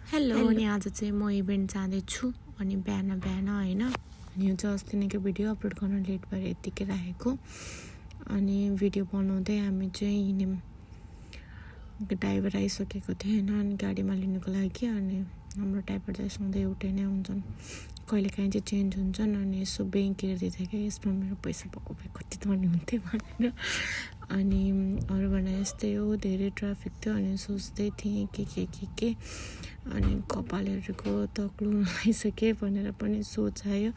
Hello अनि आज चाहिँ म इभेन्ट जाँदैछु अनि बिहान होइन अनि यो चाहिँ अस्ति नैको भिडियो अपलोड गर्न लेट भएर यत्तिकै राखेको अनि भिडियो बनाउँदै हामी चाहिँ हिँड्यौँ ड्राइभर आइसकेको थियो होइन अनि गाडीमा लिनुको लागि अनि हाम्रो ड्राइभर चाहिँ सधैँ एउटै नै हुन्छन् कहिलेकाहीँ चाहिँ चेन्ज हुन्छन् अनि यसो ब्याङ्क हेर्दै थियो क्या यसमा मेरो पैसा भएको भए कति धनी हुन्थ्यो भनेर अनि अरू भने यस्तै हो धेरै ट्राफिक थियो अनि सोच्दै थिएँ के अनि कपालहरूको तक्लु लगाइसकेँ भनेर पनि सोच आयो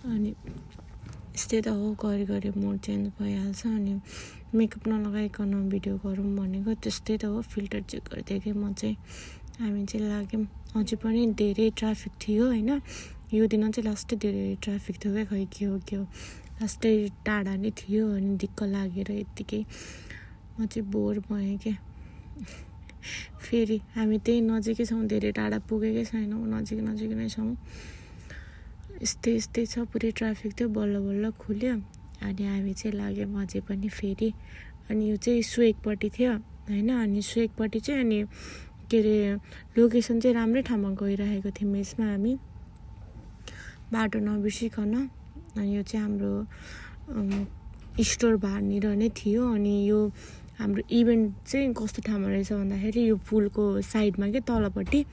अनि यस्तै त हो घरि मुड चेन्ज भइहाल्छ अनि मेकअप नलगाइकन भिडियो गरौँ भनेको त्यस्तै त हो फिल्टर चेक गरिदिएँ कि म चाहिँ हामी चाहिँ लाग्यौँ अझै पनि धेरै ट्राफिक थियो होइन यो दिन चाहिँ लास्टै धेरै ट्राफिक थियो क्या खै के हो लास्टै टाढा नै थियो अनि दिक्क लागेर यत्तिकै म चाहिँ बोर भएँ क्या फेरि हामी त्यही नजिकै छौँ धेरै टाढा पुगेकै छैनौँ नजिक नै छौँ यस्तै छ पुरै ट्राफिक थियो बल्ल खुल्यो अनि हामी चाहिँ लाग्यौँ अझै पनि फेरि अनि यो चाहिँ सुएकपट्टि थियो होइन अनि सुएकपट्टि चाहिँ अनि के अरे लोकेसन चाहिँ राम्रै ठाउँमा गइरहेको थियौँ यसमा हामी बाटो नबिर्सिकन अनि यो चाहिँ हाम्रो स्टोर बारनिर नै थियो अनि यो हाम्रो इभेन्ट चाहिँ कस्तो ठाउँमा रहेछ भन्दाखेरि यो पुलको साइडमा के तलपट्टि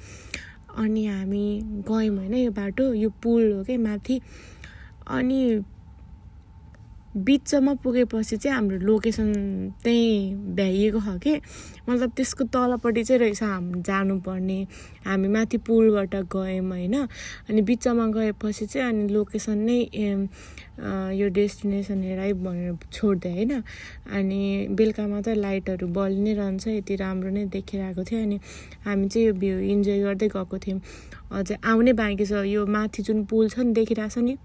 अनि हामी गयौँ होइन यो बाटो यो पुल हो क्या माथि अनि बिचमा पुगेपछि चाहिँ हाम्रो लोकेसन त्यहीँ भ्याइएको छ कि मतलब त्यसको तलपट्टि चाहिँ रहेछ हामी जानुपर्ने हामी माथि पुलबाट गयौँ होइन अनि बिचमा गएपछि चाहिँ अनि लोकेसन नै यो डेस्टिनेसन हेराइ भनेर छोडिदिएँ होइन अनि बेलुकामा त लाइटहरू बलि नै रहन्छ यति राम्रो नै देखिरहेको थियो अनि हामी चाहिँ यो भ्यू इन्जोय गर्दै गएको थियौँ अझै आउनै बाँकी छ यो माथि जुन पुल छ नि देखिरहेछ नि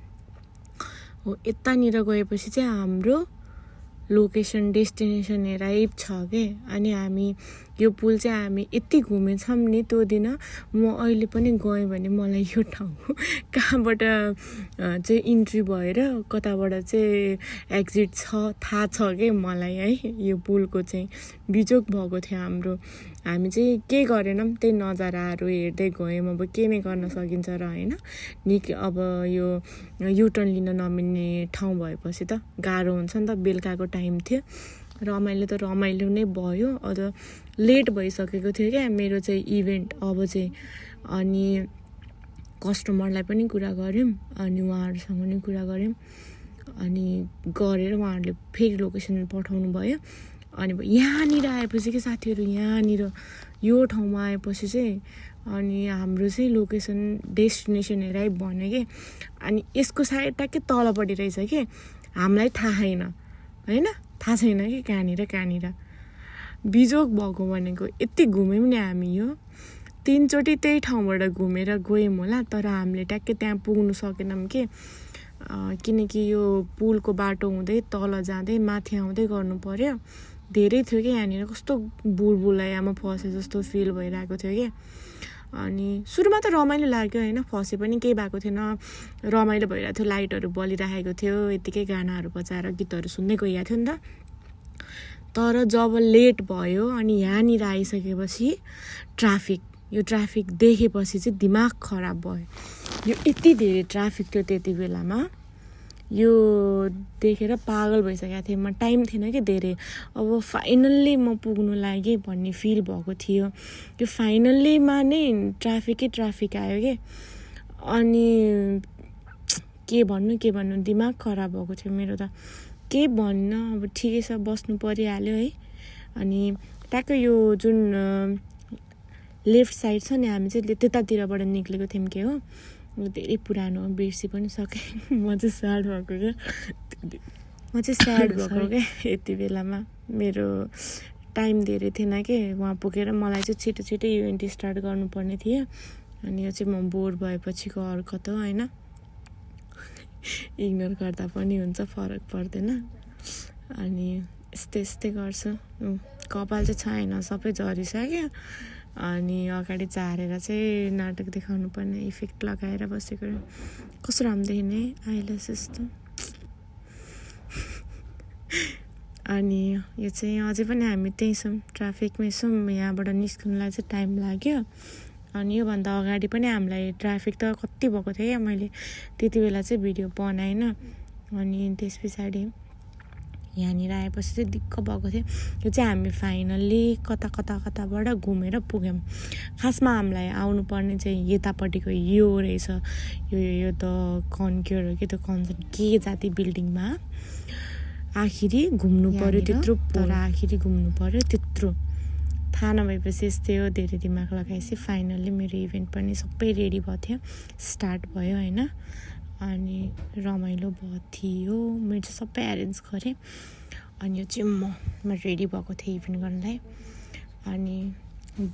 हो यतानिर गएपछि चाहिँ हाम्रो लोकेसन डेस्टिनेसन हेराइ छ के अनि हामी यो पुल चाहिँ हामी यति घुमेछौँ नि त्यो दिन म अहिले पनि गएँ भने मलाई यो ठाउँ कहाँबाट चाहिँ इन्ट्री भएर कताबाट चाहिँ एक्जिट छ थाहा छ कि मलाई है यो पुलको चाहिँ बिजोग भएको थियो हाम्रो हामी चाहिँ के गरेनौँ त्यही नजाराहरू हेर्दै गयौँ अब के नै गर्न सकिन्छ र होइन निकै अब यो युटर्न लिन नमिल्ने ठाउँ भएपछि त गाह्रो हुन्छ नि त बेलुकाको टाइम थियो रमाइलो नै भयो अझ लेट भइसकेको थियो क्या मेरो चाहिँ इभेन्ट अब चाहिँ अनि कस्टमरलाई पनि कुरा गऱ्यौँ अनि उहाँहरूसँग पनि कुरा गऱ्यौँ अनि गरेर उहाँहरूले फेरि लोकेसन पठाउनु भयो अनि यहाँनिर आएपछि के साथीहरू यहाँनिर यो ठाउँमा आएपछि चाहिँ अनि हाम्रो चाहिँ लोकेसन डेस्टिनेसन हेराइ भन्यो कि अनि यसको साइड ट्याक्कै तलपट्टि रहेछ कि हामीलाई थाहा छैन होइन थाहा छैन कि कहाँनिर बिजोग भएको भनेको यति घुम्यौँ नि हामी यो 3 चोटि त्यही ठाउँबाट घुमेर गयौँ होला तर हामीले ट्याक्कै त्यहाँ पुग्नु सकेनौँ कि किनकि यो पुलको बाटो हुँदै तल जाँदै माथि आउँदै गर्नु पर्यो धेरै थियो कि यहाँनिर कस्तो बुलबुलायामा फसे जस्तो फिल भइरहेको थियो कि अनि सुरुमा त रमाइलो लाग्यो होइन फसे पनि केही भएको थिएन रमाइलो भइरहेको थियो लाइटहरू बलिरहेको थियो यत्तिकै गानाहरू बजाएर गीतहरू सुन्दै गइरहेको थियो नि त तर जब लेट भयो अनि यहाँनिर आइसकेपछि यो ट्राफिक देखेपछि चाहिँ दिमाग खराब भयो यो यति धेरै ट्राफिक थियो त्यति बेलामा यो देखेर पागल भइसकेको थिएँ म टाइम थिएन कि धेरै अब फाइनल्ली म पुग्नु लागेँ भन्ने फिल भएको थियो यो फाइनल्लीमा नै ट्राफिक आयो कि अनि के भन्नु दिमाग खराब भएको थियो मेरो त के भन्न अब ठिकै छ बस्नु परिहाल्यो है अनि ट्याक्कै यो जुन लेफ्ट साइड छ नि हामी चाहिँ त्यतातिरबाट निक्लेको थियौँ के हो धेरै पुरानो बिर्सी पनि सकेँ म चाहिँ स्याड भएको क्या यति बेलामा मेरो टाइम धेरै थिएन कि वहाँ पुगेर मलाई चाहिँ छिटो इभेन्ट स्टार्ट गर्नुपर्ने थियो अनि यो चाहिँ म बोर भएपछिको हरकत हो होइन इग्नोर गर्दा पनि हुन्छ फरक पर्दैन अनि यस्तै गर्छु कपाल चाहिँ छैन सबै झरिसक्यो अनि अगाडि झारेर चाहिँ नाटक देखाउनु पर्ने इफेक्ट लगाएर बसेको कस्तो राम्रो देखिने आइल्यासेस त अनि यो चाहिँ अझै पनि हामी त्यहीँ छौँ ट्राफिकमै छौँ यहाँबाट निस्किनुलाई चाहिँ टाइम लाग्यो अनि योभन्दा अगाडि पनि हामीलाई ट्राफिक त कति भएको थियो क्या, मैले त्यति बेला चाहिँ भिडियो बनाएन। अनि त्यस पछाडि यहाँनिर आएपछि चाहिँ दिक्क भएको थियो। यो चाहिँ हामी फाइनल्ली कताबाट घुमेर पुग्यौँ। खासमा हामीलाई आउनुपर्ने चाहिँ यतापट्टिको यो रहेछ, यो त कन्क्योर हो कि त्यो कन्सर्ट के जाति बिल्डिङमा आखिरी घुम्नु पर्यो त्यत्रो, तर आखिरी घुम्नु पर्यो त्यत्रो। थाहा नभएपछि यस्तै हो, धेरै दिमाग लगाएपछि फाइनल्ली मेरो इभेन्ट पनि सबै रेडी भएको थियो, स्टार्ट भयो होइन। अनि रमाइलो भएको थियो, मैले चाहिँ सबै एरेन्ज गरेँ। अनि यो चाहिँ म रेडी भएको थिएँ इभेन्ट गर्नलाई। अनि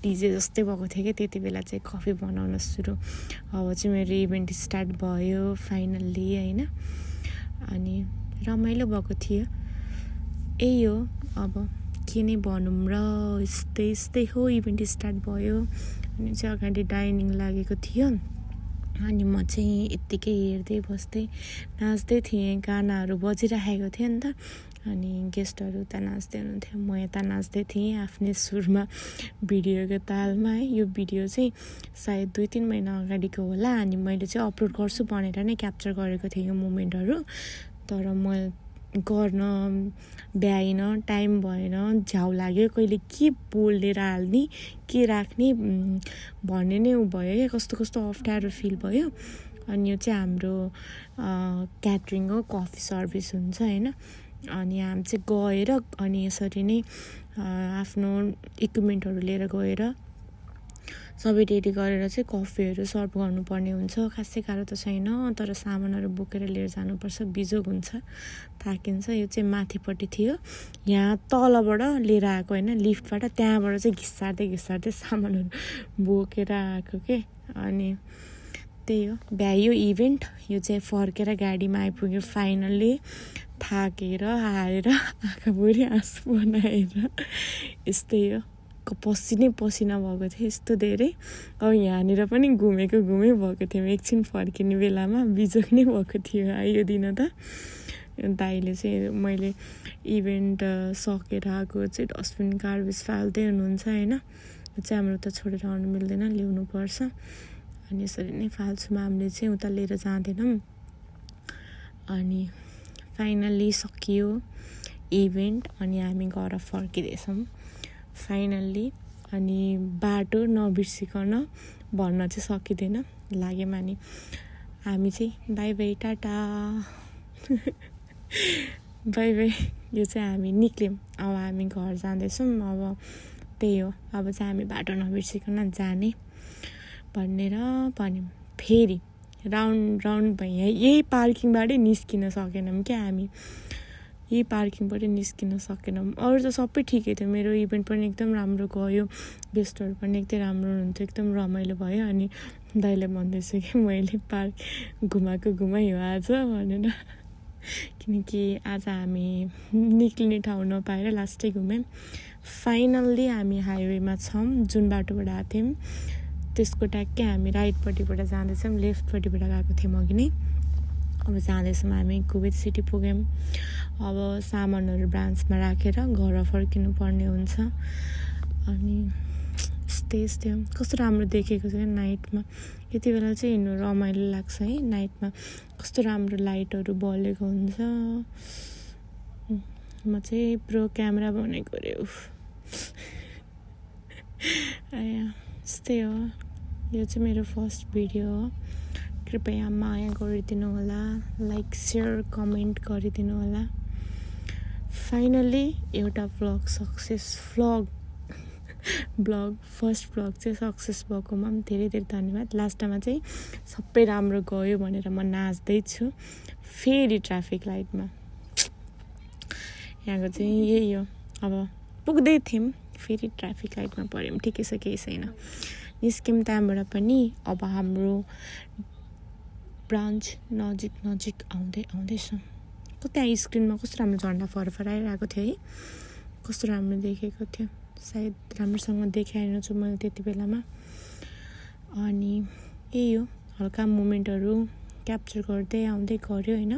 डिजे जस्तै भएको थियो कि त्यति बेला चाहिँ कफी बनाउन सुरु। अब चाहिँ मेरो इभेन्ट स्टार्ट भयो फाइनल्ली होइन। अनि रमाइलो भएको थियो। यही हो, अब के नै भनौँ र, यस्तै हो। इभेन्ट स्टार्ट भयो अनि चाहिँ अगाडि डाइनिङ लागेको थियो। अनि म चाहिँ यत्तिकै हेर्दै बस्दै नाच्दै थिएँ, गानाहरू बजिराखेको थियो नि त। अनि गेस्टहरू उता नाच्दै हुनुहुन्थ्यो, म यता नाच्दै थिएँ आफ्नै सुरमा भिडियोको तालमा है। यो भिडियो चाहिँ सायद 2-3 महिना अगाडिको होला। अनि मैले चाहिँ अपलोड गर्छु भनेर नै क्याप्चर गरेको थिएँ यो मोमेन्टहरू, तर म गर्न भ्याइनँ, टाइम भएन, झ्याउ लाग्यो। कहिले के बोलेर हाल्ने के राख्ने भन्ने नै भयो क्या, कस्तो अप्ठ्यारो फिल भयो। अनि यो चाहिँ हाम्रो क्याटरिङ हो, कफी सर्भिस हुन्छ होइन। अनि हामी चाहिँ गएर अनि यसरी नै आफ्नो इक्विपमेन्टहरू लिएर गएर सबै रेडी गरेर चाहिँ कफीहरू सर्भ गर्नुपर्ने हुन्छ। खासै गाह्रो त छैन, तर सामानहरू बोकेर लिएर जानुपर्छ, बिजोग हुन्छ, थाकिन्छ। यो चाहिँ माथिपट्टि थियो, यहाँ तलबाट लिएर आएको होइन, लिफ्टबाट, त्यहाँबाट चाहिँ घिसार्दै सामानहरू बोकेर आएको के। अनि त्यही हो, भ्यायो इभेन्ट। यो चाहिँ फर्केर गाडीमा आइपुग्यो फाइनल्ली, थाकेर हारेर आँखाभरि आँसु बनाएर। यस्तै हो, पसिनै पसिना भएको थियो यस्तो धेरै। अब यहाँनिर पनि घुमै भएको थियौँ, एकछिन फर्किने बेलामा बिजोग नै भएको थियो यो दिन त। दाइले चाहिँ मैले इभेन्ट सकेर आएको चाहिँ डस्टबिन गार्बेज फाल्दै हुनुहुन्छ होइन। यो चाहिँ हाम्रो त छोडेर आउनु मिल्दैन, ल्याउनु पर्छ। अनि यसरी नै फाल्छौँ हामीले चाहिँ, उता लिएर जाँदैनौँ। अनि फाइनल्ली सकियो इभेन्ट। अनि हामी घर फर्किँदैछौँ फाइनल्ली। अनि बाटो नबिर्सिकन भन्न चाहिँ सकिँदैन, लाग्यो मानि हामी चाहिँ by by tata bye by. यो चाहिँ हामी निक्ल्यौँ, अब हामी घर जाँदैछौँ। अब त्यही हो, अब चाहिँ हामी बाटो नबिर्सिकन जाने भनेर भन्यौँ। फेरि राउन्ड भयो, यही पार्किङबाटै निस्किन सकेनौँ क्या हामी, यही पार्किङबाट निस्किन सकेनौँ। अरू त सबै ठिकै थियो, मेरो इभेन्ट पनि एकदम राम्रो गयो, गेस्टहरू पनि एकदम राम्रो हुनुहुन्थ्यो, एकदम रमाइलो भयो। अनि दाइले भन्दैछु कि मैले पार्क घुमाइ हो आज भनेर, किनकि आज हामी निक्लिने ठाउँ नपाएर लास्टै घुम्यौँ। फाइनल्ली हामी हाइवेमा छौँ, जुन बाटोबाट आएको थियौँ त्यसको ट्याक्कै हामी राइटपट्टिबाट जाँदैछौँ, लेफ्टपट्टिबाट गएको थियौँ अघि नै। अब जाँदैछौँ हामी, कुवेत सिटी पुग्यौँ। अब सामानहरू ब्रान्चमा राखेर घर फर्किनु पर्ने हुन्छ। अनि यस्तै कस्तो राम्रो देखेको छ नाइटमा, यति बेला चाहिँ हिँड्नु रमाइलो लाग्छ है। नाइटमा कस्तो राम्रो लाइटहरू बलेको हुन्छ। म चाहिँ प्रो क्यामेरा भनेको अरे, यस्तै हो। यो चाहिँ मेरो फर्स्ट भिडियो हो, कृपया माया गरिदिनु होला, लाइक सेयर कमेन्ट गरिदिनु होला। फाइनल्ली एउटा ब्लग फर्स्ट ब्लग चाहिँ सक्सेस भएकोमा पनि धेरै धन्यवाद। लास्टमा चाहिँ सबै राम्रो गयो भनेर म नाच्दैछु फेरि ट्राफिक लाइटमा। यहाँको चाहिँ यही हो, अब पुग्दै थियौँ फेरि ट्राफिक लाइटमा पऱ्यौँ, ठिकै छ केही छैन। निस्क्यौँ त्यहाँबाट पनि। अब हाम्रो ब्रान्च नजिक आउँदैछ। त्यहाँ स्क्रिनमा कस्तो राम्रो झन्डा फरफराइरहेको थियो है, कस्तो राम्रो देखेको थियो। सायद राम्रोसँग देखाएन छु मैले त्यति बेलामा। अनि यही हो, हल्का मोमेन्टहरू क्याप्चर गर्दै आउँदै गऱ्यो होइन।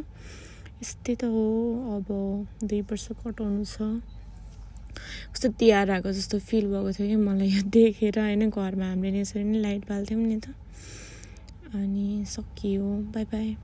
यस्तै त हो, अब 2 वर्ष कटाउनु छ। कस्तो तिहार आएको जस्तो फिल भएको थियो कि मलाई यो देखेर होइन। घरमा हामीले यसरी नै लाइट बाल्थ्यौँ नि त। अनि सकियो, बाई बाई।